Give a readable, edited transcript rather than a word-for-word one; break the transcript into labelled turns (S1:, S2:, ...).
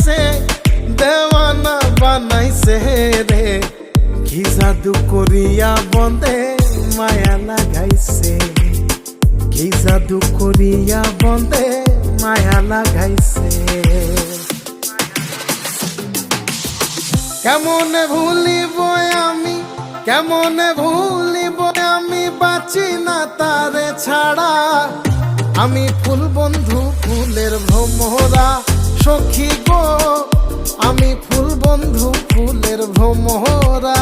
S1: লাগাইছে, দেওয়ানা বানাইছে রে। কি জাদু করিয়া বন্দে মায়া লাগাইছে, কি জাদু করিয়া বন্দে মায়া লাগাইছে। কেমনে ভুলিব আমি, কেমনে ভুলিব আমি, বাঁচি না তারে ছাড়া। আমি ফুল বন্ধু ফুলের ভ্রমরা, সখী গো আমি ফুল বন্ধু ফুলের ভ্রমরা।